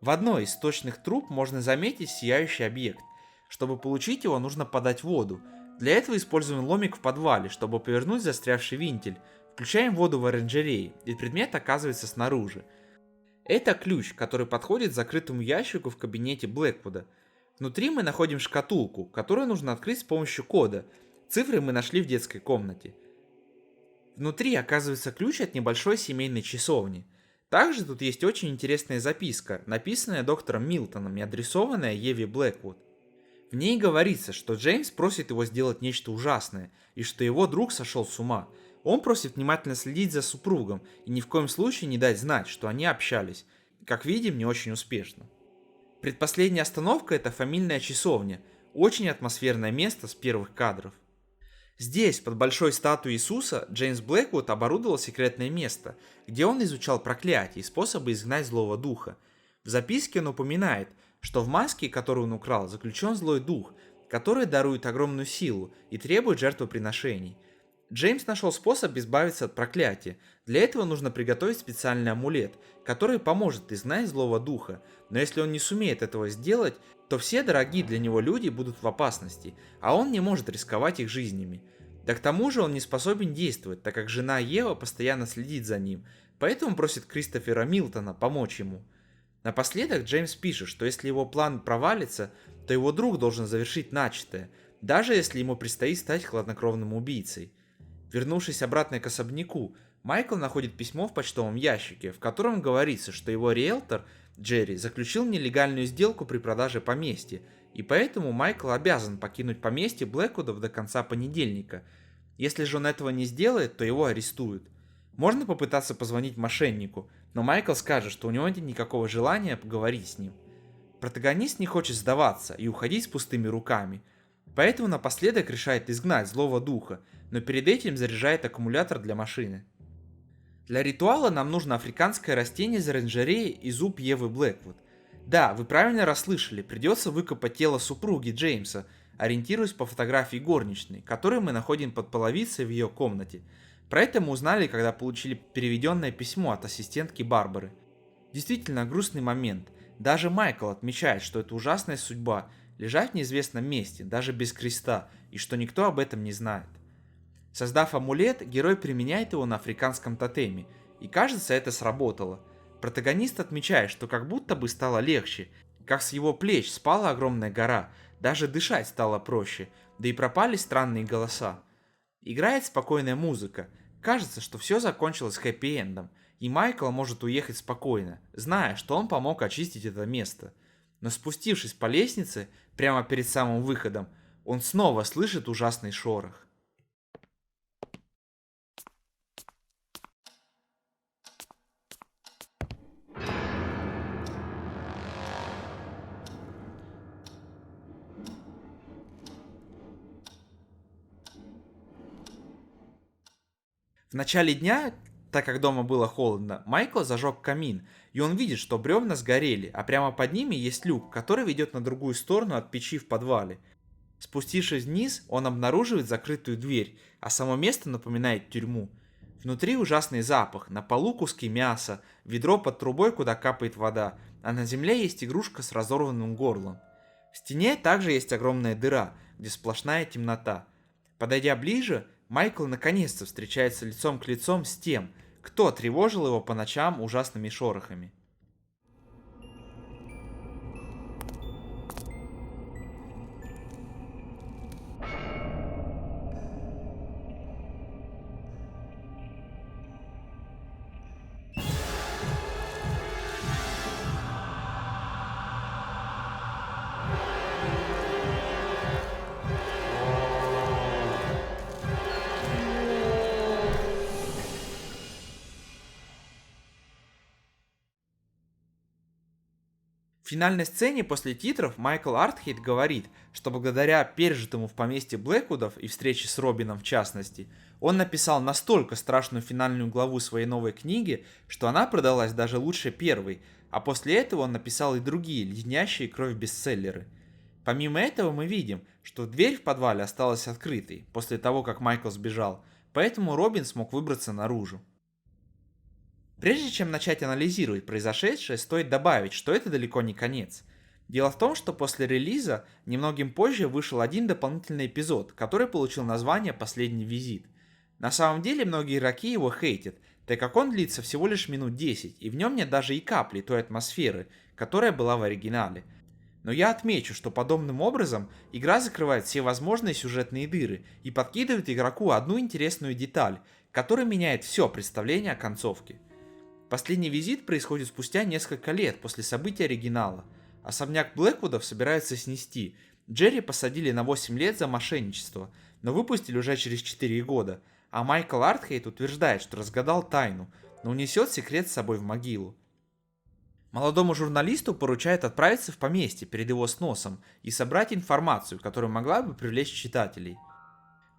В одной из сточных труб можно заметить сияющий объект. Чтобы получить его, нужно подать воду. Для этого используем ломик в подвале, чтобы повернуть застрявший винтель. Включаем воду в оранжерее, и предмет оказывается снаружи. Это ключ, который подходит к закрытому ящику в кабинете Блэквуда. Внутри мы находим шкатулку, которую нужно открыть с помощью кода. Цифры мы нашли в детской комнате. Внутри оказывается ключ от небольшой семейной часовни. Также тут есть очень интересная записка, написанная доктором Милтоном и адресованная Еве Блэквуд. В ней говорится, что Джеймс просит его сделать нечто ужасное, и что его друг сошел с ума. Он просит внимательно следить за супругом и ни в коем случае не дать знать, что они общались. Как видим, не очень успешно. Предпоследняя остановка – это фамильная часовня, очень атмосферное место с первых кадров. Здесь, под большой статуей Иисуса, Джеймс Блэквуд оборудовал секретное место, где он изучал проклятия и способы изгнать злого духа. В записке он упоминает, что в маске, которую он украл, заключен злой дух, который дарует огромную силу и требует жертвоприношений. Джеймс нашел способ избавиться от проклятия. Для этого нужно приготовить специальный амулет, который поможет изгнать злого духа, но если он не сумеет этого сделать, то все дорогие для него люди будут в опасности, а он не может рисковать их жизнями. Да к тому же он не способен действовать, так как жена Ева постоянно следит за ним, поэтому просит Кристофера Милтона помочь ему. Напоследок Джеймс пишет, что если его план провалится, то его друг должен завершить начатое, даже если ему предстоит стать хладнокровным убийцей. Вернувшись обратно к особняку, Майкл находит письмо в почтовом ящике, в котором говорится, что его риэлтор Джерри заключил нелегальную сделку при продаже поместья, и поэтому Майкл обязан покинуть поместье Блэквудов до конца понедельника. Если же он этого не сделает, то его арестуют. Можно попытаться позвонить мошеннику, но Майкл скажет, что у него нет никакого желания поговорить с ним. Протагонист не хочет сдаваться и уходить с пустыми руками, поэтому напоследок решает изгнать злого духа, но перед этим заряжает аккумулятор для машины. Для ритуала нам нужно африканское растение из оранжереи и зуб Евы Блэквуд. Да, вы правильно расслышали, придется выкопать тело супруги Джеймса, ориентируясь по фотографии горничной, которую мы находим под половицей в ее комнате. Про это мы узнали, когда получили переведенное письмо от ассистентки Барбары. Действительно грустный момент. Даже Майкл отмечает, что это ужасная судьба – лежать в неизвестном месте, даже без креста, и что никто об этом не знает. Создав амулет, герой применяет его на африканском тотеме, и кажется, это сработало. Протагонист отмечает, что как будто бы стало легче, как с его плеч спала огромная гора, даже дышать стало проще, да и пропали странные голоса. Играет спокойная музыка, кажется, что все закончилось хэппи-эндом, и Майкл может уехать спокойно, зная, что он помог очистить это место. Но спустившись по лестнице, прямо перед самым выходом, он снова слышит ужасный шорох. В начале дня, так как дома было холодно, Майкл зажег камин, и он видит, что бревна сгорели, а прямо под ними есть люк, который ведет на другую сторону от печи в подвале. Спустившись вниз, он обнаруживает закрытую дверь, а само место напоминает тюрьму. Внутри ужасный запах, на полу куски мяса, ведро под трубой, куда капает вода, а на земле есть игрушка с разорванным горлом. В стене также есть огромная дыра, где сплошная темнота. Подойдя ближе, Майкл наконец-то встречается лицом к лицом с тем, кто тревожил его по ночам ужасными шорохами. В финальной сцене после титров Майкл Артхейт говорит, что благодаря пережитому в поместье Блэквудов и встрече с Робином в частности, он написал настолько страшную финальную главу своей новой книги, что она продалась даже лучше первой, а после этого он написал и другие леденящие кровь бестселлеры. Помимо этого мы видим, что дверь в подвале осталась открытой после того, как Майкл сбежал, поэтому Робин смог выбраться наружу. Прежде чем начать анализировать произошедшее, стоит добавить, что это далеко не конец. Дело в том, что после релиза немногим позже вышел один дополнительный эпизод, который получил название «Последний визит». На самом деле многие игроки его хейтят, так как он длится всего лишь минут 10, и в нем нет даже и капли той атмосферы, которая была в оригинале. Но я отмечу, что подобным образом игра закрывает все возможные сюжетные дыры и подкидывает игроку одну интересную деталь, которая меняет все представление о концовке. Последний визит происходит спустя несколько лет после событий оригинала. Особняк Блэквудов собираются снести. Джерри посадили на 8 лет за мошенничество, но выпустили уже через 4 года, а Майкл Артхейт утверждает, что разгадал тайну, но унесет секрет с собой в могилу. Молодому журналисту поручают отправиться в поместье перед его сносом и собрать информацию, которая могла бы привлечь читателей.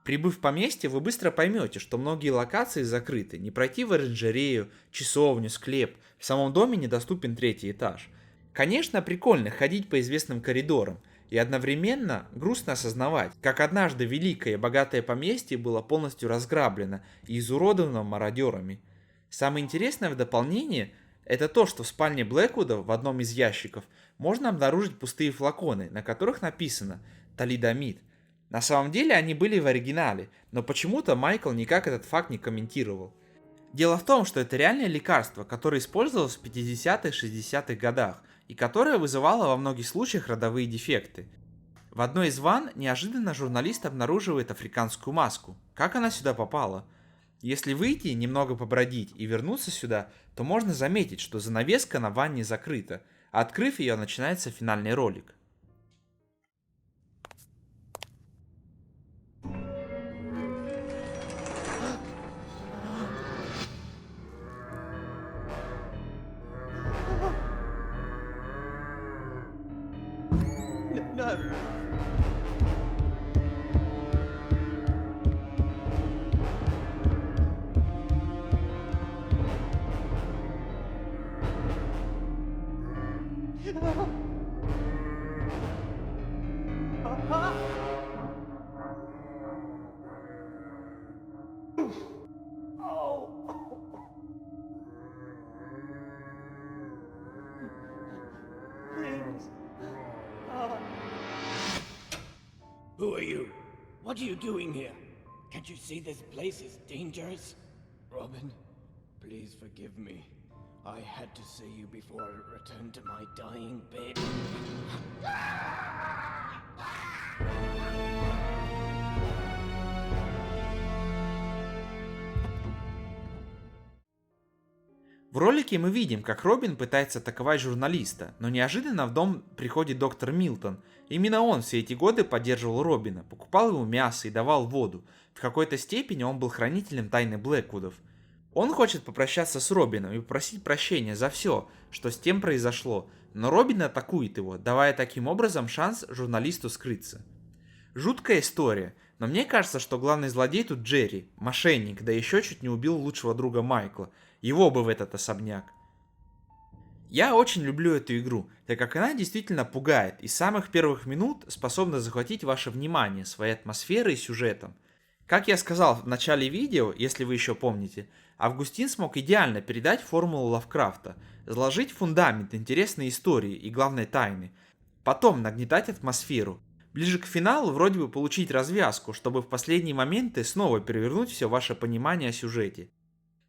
Прибыв в поместье, вы быстро поймете, что многие локации закрыты, не пройти в оранжерею, часовню, склеп, в самом доме недоступен 3-й этаж. Конечно, прикольно ходить по известным коридорам, и одновременно грустно осознавать, как однажды великое и богатое поместье было полностью разграблено и изуродовано мародерами. Самое интересное в дополнение – это то, что в спальне Блэквуда в одном из ящиков можно обнаружить пустые флаконы, на которых написано «Талидомид». На самом деле они были в оригинале, но почему-то Майкл никак этот факт не комментировал. Дело в том, что это реальное лекарство, которое использовалось в 50-60-х годах и которое вызывало во многих случаях родовые дефекты. В одной из ванн неожиданно журналист обнаруживает африканскую маску. Как она сюда попала? Если выйти, немного побродить и вернуться сюда, то можно заметить, что занавеска на ванне закрыта, а открыв ее, начинается финальный ролик. Who are you? What are you doing here? Can't you see this place is dangerous? Robin, please forgive me. I had to see you before I returned to my dying bed. В ролике мы видим, как Робин пытается атаковать журналиста, но неожиданно в дом приходит доктор Милтон. Именно он все эти годы поддерживал Робина, покупал ему мясо и давал воду. В какой-то степени он был хранителем тайны Блэквудов. Он хочет попрощаться с Робином и попросить прощения за все, что с тем произошло, но Робин атакует его, давая таким образом шанс журналисту скрыться. Жуткая история, но мне кажется, что главный злодей тут Джерри, мошенник, да еще чуть не убил лучшего друга Майкла. Его бы в этот особняк. Я очень люблю эту игру, так как она действительно пугает и с самых первых минут способна захватить ваше внимание своей атмосферой и сюжетом. Как я сказал в начале видео, если вы еще помните, Августин смог идеально передать формулу Лавкрафта, заложить фундамент интересной истории и главной тайны, потом нагнетать атмосферу, ближе к финалу вроде бы получить развязку, чтобы в последние моменты снова перевернуть все ваше понимание о сюжете.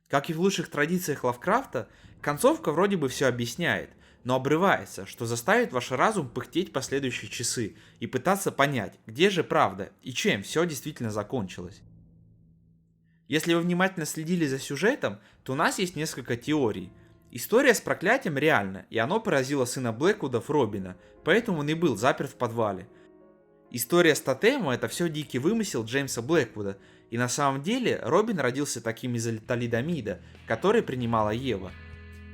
Как и в лучших традициях Лавкрафта, концовка вроде бы все объясняет, но обрывается, что заставит ваш разум пыхтеть последующие часы и пытаться понять, где же правда и чем все действительно закончилось. Если вы внимательно следили за сюжетом, то у нас есть несколько теорий. История с проклятием реальна, и оно поразило сына Блэквудов Робина, поэтому он и был заперт в подвале. История с тотемом — это все дикий вымысел Джеймса Блэквуда, и на самом деле Робин родился таким из-за талидомида, который принимала Ева.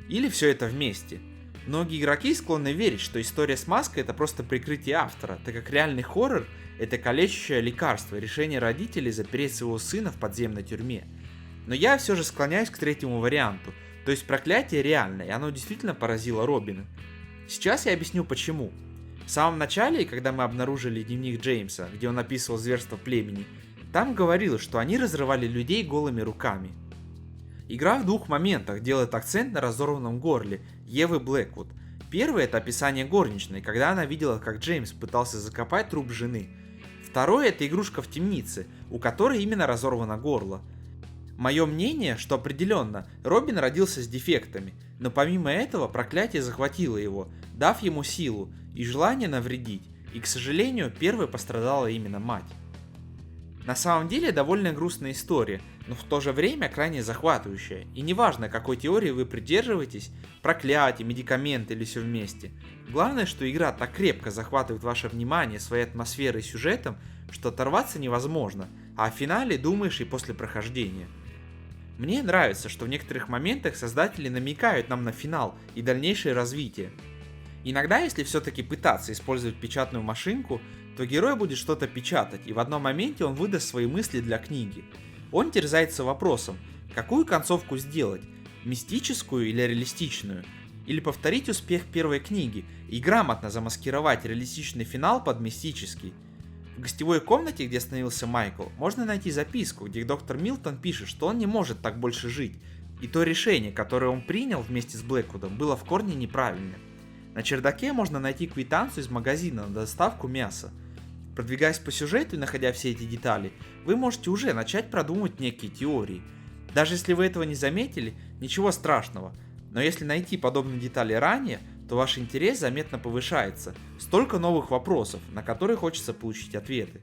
Или все это вместе. Многие игроки склонны верить, что история с маской — это просто прикрытие автора, так как реальный хоррор — это калечащее лекарство, решение родителей запереть своего сына в подземной тюрьме. Но я все же склоняюсь к третьему варианту, то есть проклятие реально, и оно действительно поразило Робина. Сейчас я объясню почему. В самом начале, когда мы обнаружили дневник Джеймса, где он описывал зверство племени, там говорилось, что они разрывали людей голыми руками. Игра в двух моментах делает акцент на разорванном горле Евы Блэквуд. Первый — это описание горничной, когда она видела, как Джеймс пытался закопать труп жены. Второе — это игрушка в темнице, у которой именно разорвано горло. Мое мнение, что определенно Робин родился с дефектами, но помимо этого проклятие захватило его, дав ему силу и желание навредить, и, к сожалению, первой пострадала именно мать. На самом деле довольно грустная история, но в то же время крайне захватывающая, и неважно, какой теории вы придерживаетесь, проклятие, медикаменты или все вместе. Главное, что игра так крепко захватывает ваше внимание своей атмосферой и сюжетом, что оторваться невозможно, а о финале думаешь и после прохождения. Мне нравится, что в некоторых моментах создатели намекают нам на финал и дальнейшее развитие. Иногда, если все-таки пытаться использовать печатную машинку, то герой будет что-то печатать, и в одном моменте он выдаст свои мысли для книги. Он терзается вопросом, какую концовку сделать, мистическую или реалистичную, или повторить успех первой книги и грамотно замаскировать реалистичный финал под мистический. В гостевой комнате, где остановился Майкл, можно найти записку, где доктор Милтон пишет, что он не может так больше жить, и то решение, которое он принял вместе с Блэквудом, было в корне неправильным. На чердаке можно найти квитанцию из магазина на доставку мяса. Продвигаясь по сюжету и находя все эти детали, вы можете уже начать продумывать некие теории. Даже если вы этого не заметили, ничего страшного, но если найти подобные детали ранее, то ваш интерес заметно повышается. Столько новых вопросов, на которые хочется получить ответы.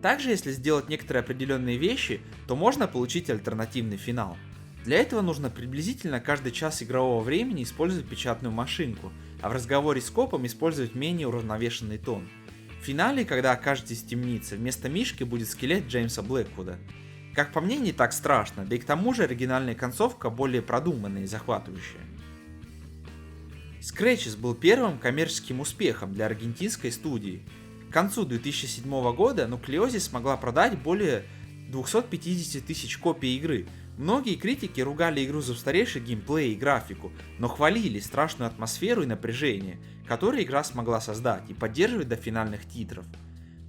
Также, если сделать некоторые определенные вещи, то можно получить альтернативный финал. Для этого нужно приблизительно каждый час игрового времени использовать печатную машинку, а в разговоре с копом использовать менее уравновешенный тон. В финале, когда окажетесь в темнице, вместо Мишки будет скелет Джеймса Блэквуда. Как по мне, не так страшно, да и к тому же оригинальная концовка более продуманная и захватывающая. Scratches был первым коммерческим успехом для аргентинской студии. К концу 2007 года Nucleosis смогла продать более 250 тысяч копий игры. Многие критики ругали игру за устаревший геймплей и графику, но хвалили страшную атмосферу и напряжение, которые игра смогла создать и поддерживать до финальных титров.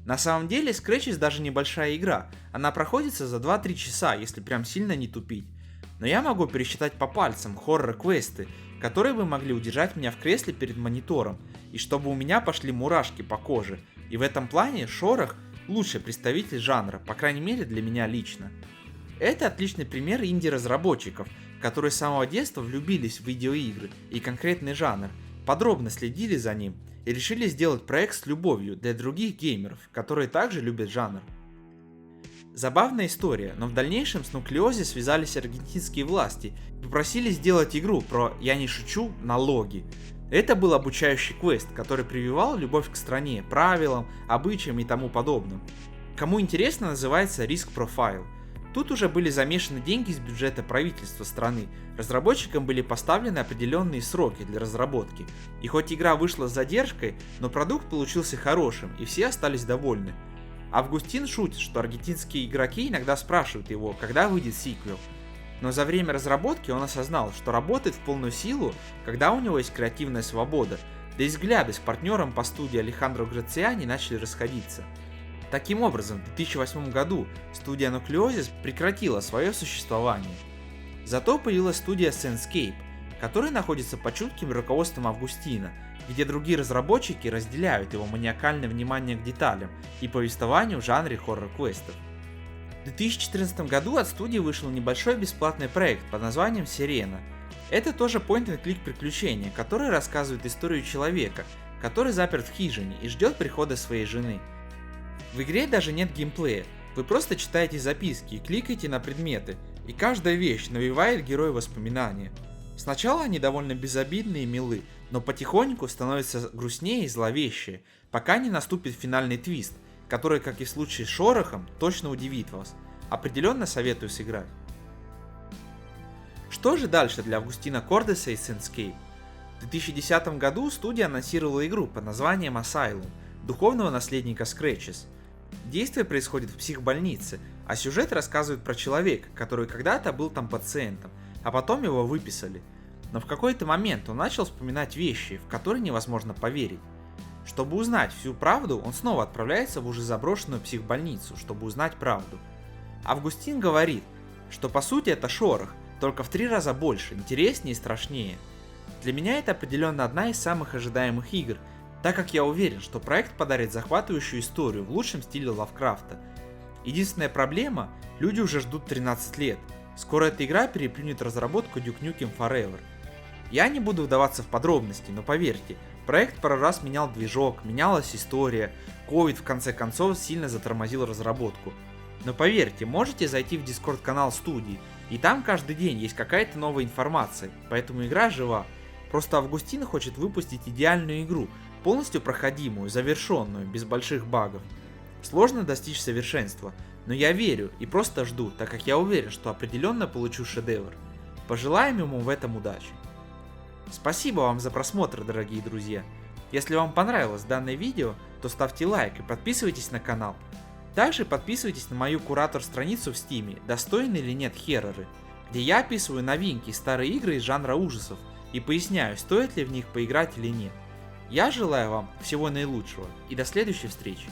На самом деле Scratches даже небольшая игра, она проходится за 2-3 часа, если прям сильно не тупить. Но я могу пересчитать по пальцам хоррор-квесты, которые бы могли удержать меня в кресле перед монитором, и чтобы у меня пошли мурашки по коже, и в этом плане Шорох лучший представитель жанра, по крайней мере для меня лично. Это отличный пример инди-разработчиков, которые с самого детства влюбились в видеоигры и конкретный жанр, подробно следили за ним и решили сделать проект с любовью для других геймеров, которые также любят жанр. Забавная история, но в дальнейшем с Nucleosis связались аргентинские власти и попросили сделать игру про, я не шучу, налоги. Это был обучающий квест, который прививал любовь к стране, правилам, обычаям и тому подобным. Кому интересно, называется Risk Profile. Тут уже были замешаны деньги из бюджета правительства страны, разработчикам были поставлены определенные сроки для разработки, и хоть игра вышла с задержкой, но продукт получился хорошим и все остались довольны. Августин шутит, что аргентинские игроки иногда спрашивают его, когда выйдет сиквел, но за время разработки он осознал, что работает в полную силу, когда у него есть креативная свобода, да и взгляды с партнером по студии Алехандро Грациани начали расходиться. Таким образом, в 2008 году студия Nucleosis прекратила свое существование. Зато появилась студия Sandscape, которая находится под чутким руководством Августина, где другие разработчики разделяют его маниакальное внимание к деталям и повествованию в жанре хоррор-квестов. В 2014 году от студии вышел небольшой бесплатный проект под названием Сирена. Это тоже point-and-click приключение, которое рассказывает историю человека, который заперт в хижине и ждет прихода своей жены. В игре даже нет геймплея, вы просто читаете записки и кликаете на предметы, и каждая вещь навевает герою воспоминания. Сначала они довольно безобидные и милы, но потихоньку становятся грустнее и зловещее, пока не наступит финальный твист, который, как и в случае с Шорохом, точно удивит вас. Определенно советую сыграть. Что же дальше для Августина Кордеса и Sandscape? В 2010 году студия анонсировала игру под названием Asylum, духовного наследника Scratches. Действие происходит в психбольнице, а сюжет рассказывает про человека, который когда-то был там пациентом, а потом его выписали. Но в какой-то момент он начал вспоминать вещи, в которые невозможно поверить. Чтобы узнать всю правду, он снова отправляется в уже заброшенную психбольницу, чтобы узнать правду. Августин говорит, что по сути это Шорох, только в 3 раза больше, интереснее и страшнее. Для меня это определенно одна из самых ожидаемых игр, так как я уверен, что проект подарит захватывающую историю в лучшем стиле Лавкрафта. Единственная проблема, люди уже ждут 13 лет, скоро эта игра переплюнет разработку Duke Nukem Forever. Я не буду вдаваться в подробности, но поверьте, проект пару раз менял движок, менялась история, COVID в конце концов сильно затормозил разработку. Но поверьте, можете зайти в Discord канал студии, и там каждый день есть какая-то новая информация, поэтому игра жива. Просто Августин хочет выпустить идеальную игру, полностью проходимую, завершенную, без больших багов. Сложно достичь совершенства, но я верю и просто жду, так как я уверен, что определенно получу шедевр. Пожелаем ему в этом удачи. Спасибо вам за просмотр, дорогие друзья. Если вам понравилось данное видео, то ставьте лайк и подписывайтесь на канал. Также подписывайтесь на мою куратор-страницу в Steam, достойны или нет хорроры, где я описываю новинки и старые игры из жанра ужасов и поясняю, стоит ли в них поиграть или нет. Я желаю вам всего наилучшего и до следующей встречи.